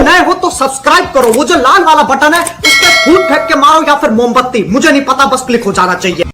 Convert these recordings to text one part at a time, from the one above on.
नए हो तो सब्सक्राइब करो, वो जो लाल वाला बटन है उस पर फूट फेंक के मारो या फिर मोमबत्ती, मुझे नहीं पता, बस क्लिक हो जाना चाहिए।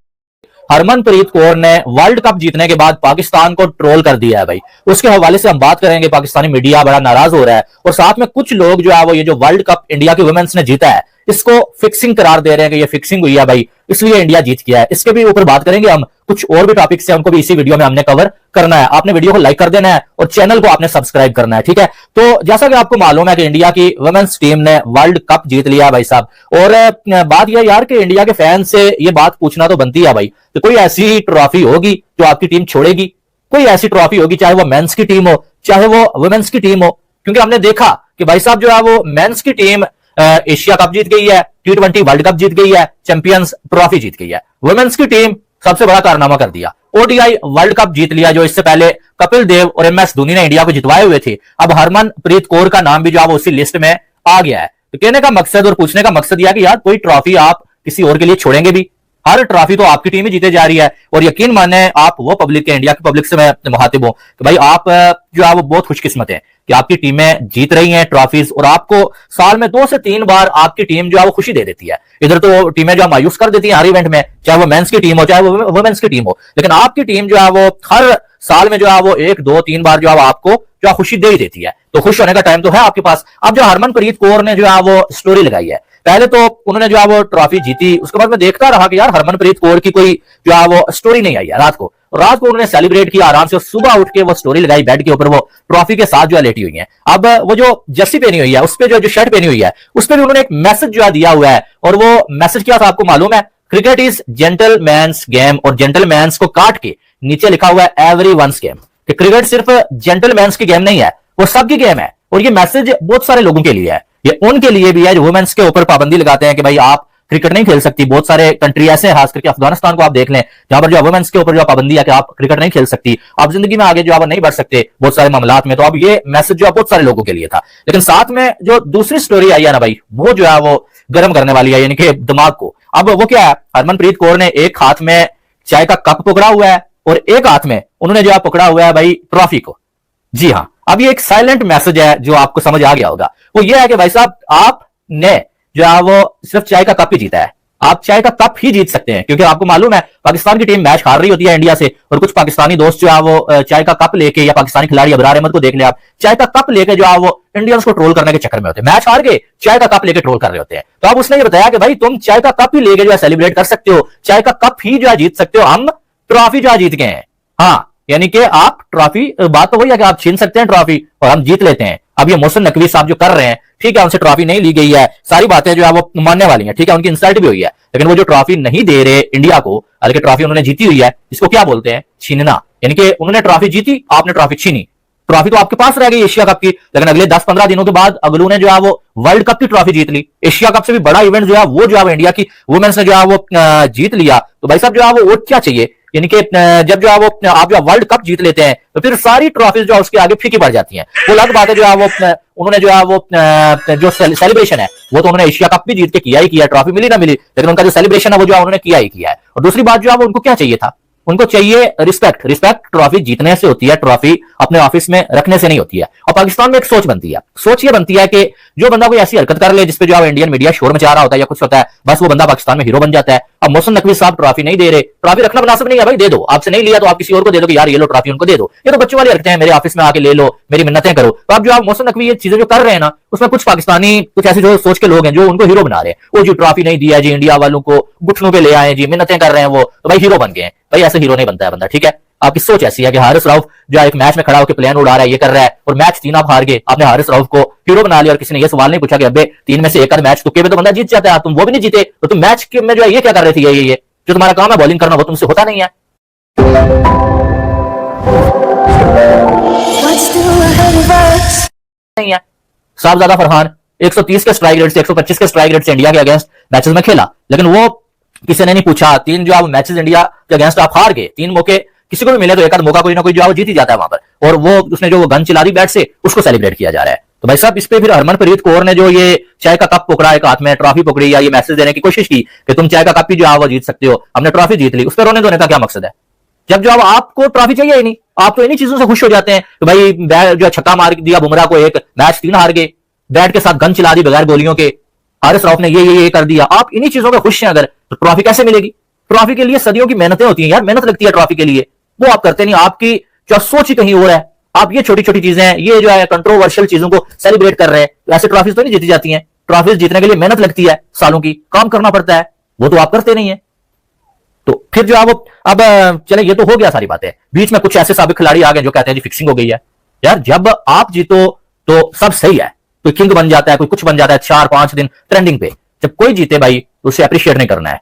हरमनप्रीत कौर ने वर्ल्ड कप जीतने के बाद पाकिस्तान को ट्रोल कर दिया है भाई। उसके हवाले से हम बात करेंगे। पाकिस्तानी मीडिया बड़ा नाराज हो रहा है और साथ में कुछ लोग जो है वो ये जो वर्ल्ड कप इंडिया की वुमेन्स ने जीता है इसको फिक्सिंग करार दे रहे हैं कि ये फिक्सिंग हुई है भाई, इसलिए इंडिया जीत गया है। इसके भी ऊपर बात करेंगे हम। कुछ और भी टॉपिक्स हैं उनको भी इसी वीडियो में हमने कवर करना है। आपने वीडियो को लाइक कर देना है और चैनल को आपने सब्सक्राइब करना है, ठीक है। तो जैसा कि आपको मालूम है कि इंडिया की वुमेन्स टीम ने वर्ल्ड कप जीत लिया भाई साहब। और बात यह यार कि इंडिया के फैन से ये बात पूछना तो बनती है भाई कि कोई ऐसी ट्रॉफी होगी जो आपकी टीम छोड़ेगी? कोई ऐसी ट्रॉफी होगी, चाहे वो मेंस की टीम हो चाहे वो वुमेन्स की टीम हो? क्योंकि हमने देखा कि भाई साहब जो है वो मेंस की टीम एशिया कप जीत गई है, T20 वर्ल्ड कप जीत गई है, चैंपियंस ट्रॉफी जीत गई है। वुमेन्स की टीम सबसे बड़ा कारनामा कर दिया, ओडीआई वर्ल्ड कप जीत लिया, जो इससे पहले कपिल देव और एमएस धोनी ने इंडिया को जितवाए हुए थे। अब हरमनप्रीत कौर का नाम भी जो है उसी लिस्ट में आ गया है। तो कहने का मकसद और पूछने का मकसद यह कि यार कोई ट्रॉफी आप किसी और के लिए छोड़ेंगे भी? हर ट्रॉफी तो आपकी टीम ही जीते जा रही है। और यकीन माने आप वो पब्लिक के, इंडिया की पब्लिक से मैं मुखातिब हूं कि भाई आप जो है वो बहुत खुशकिस्मत है कि आपकी टीमें जीत रही हैं ट्रॉफीज, और आपको साल में 2 से 3 बार आपकी टीम जो है वो खुशी दे देती है। इधर तो टीमें जो मायूस कर देती हैं हर इवेंट में, चाहे वो मेंस की टीम हो चाहे वो वुमेन्स की टीम हो, लेकिन आपकी टीम जो है वो हर साल में जो है वो 1, 2, 3 बार जो है आपको जो है खुशी दे ही देती है। तो खुश होने का टाइम तो है आपके पास। अब जो हरमनप्रीत कौर ने जो है वो स्टोरी लगाई है, पहले तो उन्होंने जो है वो ट्रॉफी जीती, उसके बाद मैं देखता रहा कि यार हरमनप्रीत कौर की कोई जो है वो स्टोरी नहीं आई है। रात को उन्होंने सेलिब्रेट किया आराम से, सुबह उठ के वो स्टोरी लगाई बेड के ऊपर, वो ट्रॉफी के साथ जो है लेटी हुई है। अब वो जो जर्सी पहनी हुई है उस पर जो शर्ट पहनी हुई है उस पर भी उन्होंने एक मैसेज जो है दिया हुआ है, और वो मैसेज क्या था आपको मालूम है? क्रिकेट इज जेंटलमैन्स गेम, और जेंटलमैन्स को काट के नीचे लिखा हुआ है एवरीवन्स गेम, कि क्रिकेट सिर्फ जेंटलमैन्स की गेम नहीं है, वो सबकी गेम है। और ये मैसेज बहुत सारे लोगों के लिए है, ये उनके लिए भी है जो वुमेन्स के ऊपर पाबंदी लगाते हैं कि भाई आप क्रिकेट नहीं खेल सकती। बहुत सारे कंट्री ऐसे हैं, खास करके अफगानिस्तान को आप देख लें, जहां पर जो वुमेन्स के ऊपर जो पाबंदी है कि आप क्रिकेट नहीं खेल सकती, आप जिंदगी में आगे जो है नहीं बढ़ सकते बहुत सारे मामलात में। तो अब ये मैसेज जो है बहुत सारे लोगों के लिए था। लेकिन साथ में जो दूसरी स्टोरी आई है ना भाई, वो जो है वो गर्म करने वाली है, यानी कि दिमाग को। अब वो क्या है, हरमनप्रीत कौर ने एक हाथ में चाय का कप पकड़ा हुआ है और एक हाथ में उन्होंने जो है पकड़ा हुआ है भाई ट्रॉफी को। जी हाँ, अब ये एक साइलेंट मैसेज है जो आपको समझ आ गया होगा। वो ये है कि भाई साहब आपने जो है वो सिर्फ चाय का कप ही जीता है, आप चाय का कप ही जीत सकते हैं। क्योंकि आपको मालूम है पाकिस्तान की टीम मैच हार रही होती है इंडिया से, और कुछ पाकिस्तानी दोस्त जो है वो चाय का कप लेके, या पाकिस्तानी खिलाड़ी अबरार अहमद को देख ले आप, चाय का कप लेके जो है वो इंडियंस को ट्रोल करने के चक्कर में होते हैं। मैच हार गए, चाय का कप लेके ट्रोल कर रहे होते हैं। तो अब उसने ये बताया कि भाई तुम चाय का कप ही लेके जो है सेलिब्रेट कर सकते हो, चाय का कप ही जो है जीत सकते हो, हम ट्रॉफी जो है जीत गए हैं। हाँ, यानी कि आप ट्रॉफी, बात तो वही है कि आप छीन सकते हैं ट्रॉफी और हम जीत लेते हैं। अब ये मोहसिन नकवी साहब जो कर रहे हैं, ठीक है, उनसे ट्रॉफी नहीं ली गई है, सारी बातें जो है वो मानने वाली हैं, ठीक है, उनकी इंसल्ट भी हुई है, लेकिन वो जो ट्रॉफी नहीं दे रहे इंडिया को, बल्कि ट्रॉफी उन्होंने जीती हुई है, इसको क्या बोलते हैं? छीनना। यानी कि उन्होंने ट्रॉफी जीती, आपने ट्रॉफी छीनी। ट्रॉफी तो आपके पास रह गई एशिया कप की, लेकिन अगले 10-15 दिनों के बाद अगलू ने जो है वो वर्ल्ड कप की ट्रॉफी जीत ली। एशिया कप से भी बड़ा इवेंट जो है वो जो है इंडिया की वुमेन्स ने जो है वो जीत लिया। तो भाई साहब जो है वो क्या चाहिए? यानी कि जब जो है वो आप जो वर्ल्ड कप जीत लेते हैं तो फिर सारी ट्रॉफीज जो है उसके आगे फीकी पड़ जाती हैं। वो अलग बात है जो है वो उन्होंने जो है वो जो सेलिब्रेशन है वो तो उन्होंने एशिया कप भी जीत के किया ही किया, ट्रॉफी मिली ना मिली, लेकिन उनका जो सेलिब्रेशन है वो जो है उन्होंने किया ही किया है। और दूसरी बात जो है वो उनको क्या चाहिए था? उनको चाहिए रिस्पेक्ट। रिस्पेक्ट ट्रॉफी जीतने से होती है, ट्रॉफी अपने ऑफिस में रखने से नहीं होती है। और पाकिस्तान में एक सोच बनती है, सोच ये बनती है कि जो बंदा कोई ऐसी हरकत कर ले जिसपे जो है इंडियन मीडिया शोर मचा रहा होता है या कुछ होता है, बस वो बंदा पाकिस्तान में हीरो बन जाता है। अब मोहसिन नकवी साहब ट्रॉफी नहीं दे रहे, ट्रॉफी रखना मुनासिब नहीं है भाई, दे दो। आपसे नहीं लिया तो आप किसी और को दे दो कि यार ये लो ट्रॉफी, उनको दे दो। ये तो बच्चों वाली हरकतें हैं, मेरे ऑफिस में आके ले लो, मेरी मिन्नतें करो। तो अब जो आप मोहसिन नकवी ये चीजें जो कर रहे हैं ना, उसमें कुछ पाकिस्तानी कुछ ऐसे जो सोच के लोग हैं जो उनको हीरो बना रहे हैं। वो जो ट्रॉफी नहीं दिया जी, इंडिया वालों को घुटनों पे ले आए जी, मिन्नतें कर रहे हैं वो, तो भाई हीरो बन गए। भाई ऐसे हीरो नहीं बनता है बंदा, ठीक है। आपकी सोच ऐसी है कि हारिस रऊफ जो एक मैच में खड़ा होकर प्लेन उड़ा रहा है, ये कर रहा है, और मैच 3 आप हार गए, आपने हारिस रऊफ को हीरो बना लिया, और किसी ने ये सवाल नहीं पूछा कि अबे 3 में से एक मैच तुक्के में तो बंदा जीत जाता है, तुम वो भी नहीं जीते, तो तुम मैच में जो है ये क्या कर रहे थे? ये जो तुम्हारा काम है बॉलिंग करना, वो तुमसे होता नहीं है। नहीं है। साहबजादा फरहान 130 के स्ट्राइक रेट से 125 के स्ट्राइक रेट से इंडिया के अगेंस्ट मैचेस में खेला, लेकिन वो किसी ने नहीं पूछा। 3 जो मैचेस इंडिया के अगेंस्ट आप हार गए, 3 मौके किसी को भी मिले तो एक आध मौका कोई ना कोई जो है वो जीत ही जाता है वहां पर, और वो उसने जो गन चला दी बैट से, उसको सेलिब्रेट किया जा रहा है। तो भाई साहब इस पे फिर हरमनप्रीत कौर ने जो ये चाय का कप पकड़ा, एक हाथ में ट्रॉफी पकड़ी, या ये मैसेज देने की कोशिश की कि तुम चाय का कप ही जो है वो जीत सकते हो, हमने ट्रॉफी जीत ली, उस पर रोने धोने का क्या मकसद है? जब जो आपको ट्रॉफी चाहिए ही नहीं, आप तो इन्हीं चीजों से खुश हो जाते हैं। तो भाई जो छक्का मार दिया बुमराह को, एक मैच 3 हार गए, बैट के साथ गन चला दी बगैर गोलियों के, हारिस रऊफ ने ये कर दिया, आप इन्हीं चीजों में खुश हैं अगर, तो ट्रॉफी कैसे मिलेगी? ट्रॉफी के लिए सदियों की मेहनतें होती हैं यार, मेहनत लगती है ट्रॉफी के लिए, वो आप करते नहीं, आपकी जो सोच ही कहीं और है। आप ये छोटी छोटी चीजें, ये जो है कंट्रोवर्शियल चीजों को सेलिब्रेट कर रहे हैं, ऐसे ट्रॉफीज तो नहीं जीती जाती हैं। ट्रॉफीज जीतने के लिए मेहनत लगती है, सालों की काम करना पड़ता है, वो तो आप करते नहीं है। तो फिर जो है वो, अब चले ये तो हो गया सारी बातें, बीच में कुछ ऐसे साबिक खिलाड़ी आ गए जो कहते हैं जी फिक्सिंग हो गई है। यार जब आप जीतो तो सब सही है, कोई किंग बन जाता है, कोई कुछ बन जाता है 4-5 दिन ट्रेंडिंग पे, जब कोई जीते भाई तो उसे अप्रिशिएट नहीं करना है,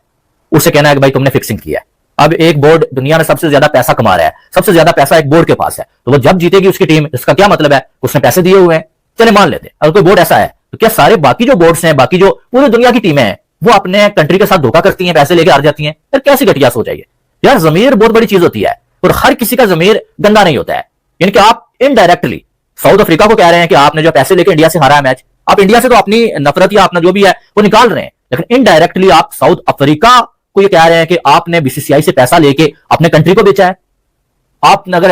उसे कहना है कि भाई तुमने फिक्सिंग किया है। अब एक बोर्ड दुनिया में सबसे ज्यादा पैसा कमा रहा है, सबसे ज्यादा पैसा एक बोर्ड के पास है, तो वो जब जीतेगी उसकी टीम, इसका क्या मतलब है? उसने पैसे दिए हुए हैं, चले मान लेते हैं अगर कोई बोर्ड ऐसा है, तो क्या सारे बाकी जो बोर्ड्स हैं, बाकी जो पूरी दुनिया की टीमें हैं, वो अपने कंट्री के साथ धोखा करती हैं, पैसे लेके हार जाती हैं? यार कैसी घटिया सोच है ये यार। जमीर बहुत बड़ी चीज होती है और हर किसी का जमीर गंदा नहीं होता है। यानी कि आप इनडायरेक्टली साउथ अफ्रीका को कह रहे हैं कि आपने जो पैसे लेके इंडिया से हारा है मैच, आप इंडिया से तो अपनी नफरत या अपना जो भी है वो निकाल रहे हैं, लेकिन इनडायरेक्टली आप साउथ अफ्रीका को ये कह रहे हैं कि आपने बीसीसीआई से पैसा लेके अपने कंट्री को बेचा है। आप अगर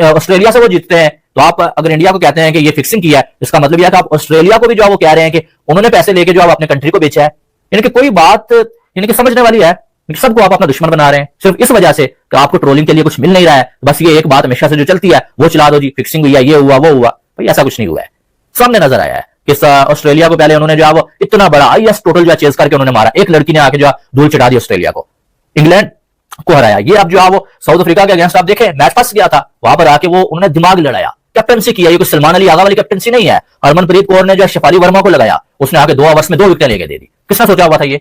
ऑस्ट्रेलिया से वो जीतते हैं तो आप अगर इंडिया को कहते हैं कि ये फिक्सिंग किया है, इसका मतलब यह है कि आप ऑस्ट्रेलिया को भी जो है वो कह रहे हैं कि उन्होंने पैसे लेके जो है अपने कंट्री को बेचा है। यानी कि कोई बात यानी कि समझने वाली है, सबको आप अपना दुश्मन बना रहे हैं सिर्फ इस वजह से कि आपको ट्रोलिंग के लिए कुछ मिल नहीं रहा है। बस ये एक बात हमेशा से जो चलती है वो चला दो जी, फिक्सिंग हुई है, ये हुआ वो हुआ, भाई ऐसा कुछ नहीं हुआ है। सामने नजर आया है कि ऑस्ट्रेलिया को पहले उन्होंने जो है वो इतना बड़ा IS टोटल जो चेज करके उन्होंने मारा, एक लड़की ने आके जो धूल चढ़ा दी ऑस्ट्रेलिया को, इंग्लैंड को हराया। ये अब जो है वो साउथ अफ्रीका के अगेंस्ट आप देखें मैच फंस गया था, वहां पर आके वो उन्होंने दिमाग लड़ाया, कैप्टनसी किया। ये कोई सलमान अली आगा वाली कैप्टनसी नहीं है। हरमनप्रीत कौर ने जो शेफाली वर्मा को लगाया, उसने आके 2 ओवर्स में 2 विकेटें लेके दे दी। किसने सोचा हुआ था ये?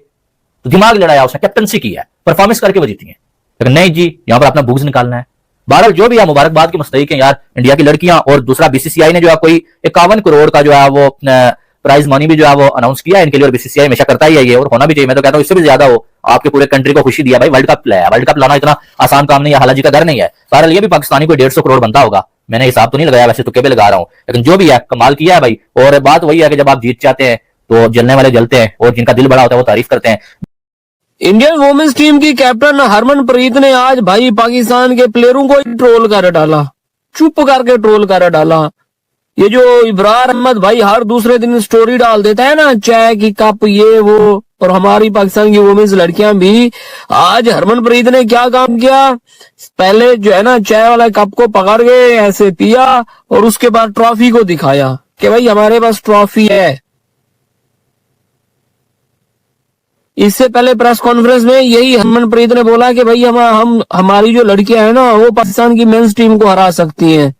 तो दिमाग लड़ाया उसने, कैप्टनसी की है, परफॉर्मेंस करके वो जीती है। लेकिन नहीं जी, यहां पर अपना बुग्ज निकालना है। बहरहाल जो भी है मुबारकबाद की मुस्तहिक है यार इंडिया की लड़कियां। और दूसरा बीसीसीआई ने जो है कोई 51 करोड़ का जो है वो प्राइज मनी भी जो है वो अनाउंस किया है इनके लिए, और बीसीसीआई हमेशा करता ही है ये, और होना भी चाहिए। मैं तो कहता हूं इससे भी ज्यादा हो, आपके पूरे कंट्री को खुशी दिया भाई, वर्ल्ड कप लाया। वर्ल्ड कप लाना इतना आसान काम नहीं है, हालाजी का घर नहीं है। बहरहाल ये भी पाकिस्तानी कोई 150 करोड़ बनता होगा, मैंने हिसाब तो नहीं लगाया, वैसे तुक्के पे लगा रहा हूं, लेकिन जो भी है कमाल किया है भाई। और बात वही है कि जब आप जीत जाते हैं तो जलने वाले जलते हैं और जिनका दिल बड़ा होता है वो तारीफ करते हैं। इंडियन वुमेन्स टीम की कैप्टन हरमनप्रीत ने आज भाई पाकिस्तान के प्लेयरों को ट्रोल कर डाला, चुप करके ट्रोल कर डाला। ये जो इब्रार अहमद भाई हर दूसरे दिन स्टोरी डाल देता है ना, चाय की कप ये वो, और हमारी पाकिस्तान की वुमेन्स लड़कियां भी, आज हरमनप्रीत ने क्या काम किया, पहले जो है ना चाय वाला कप को पकड़ के ऐसे पिया और उसके बाद ट्रॉफी को दिखाया कि भाई हमारे पास ट्रॉफी है। इससे पहले प्रेस कॉन्फ्रेंस में यही हरमनप्रीत ने बोला कि भाई हम हमारी जो लड़कियां हैं ना वो पाकिस्तान की मेंस टीम को हरा सकती हैं।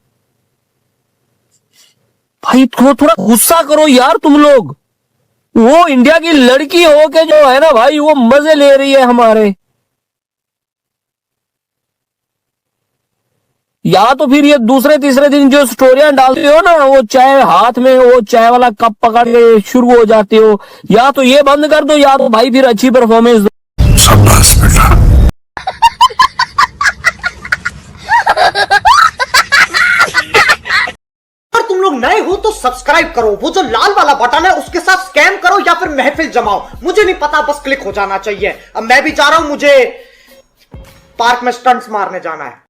भाई थोड़ा गुस्सा करो यार तुम लोग, वो इंडिया की लड़की हो के जो है ना भाई वो मजे ले रही है हमारे, या तो फिर ये दूसरे तीसरे दिन जो स्टोरियां डालते हो ना, वो चाय हाथ में वो चाय वाला कप पकड़ के शुरू हो जाते हो, या तो ये बंद कर दो या तो भाई फिर अच्छी परफॉर्मेंस दो। शाबाश बेटा। अगर तुम लोग नए हो तो सब्सक्राइब करो, वो जो लाल वाला बटन है उसके साथ स्कैम करो या फिर महफिल जमाओ, मुझे नहीं पता, बस क्लिक हो जाना चाहिए। अब मैं भी जा रहा हूं, मुझे पार्क में स्टंट्स मारने जाना है।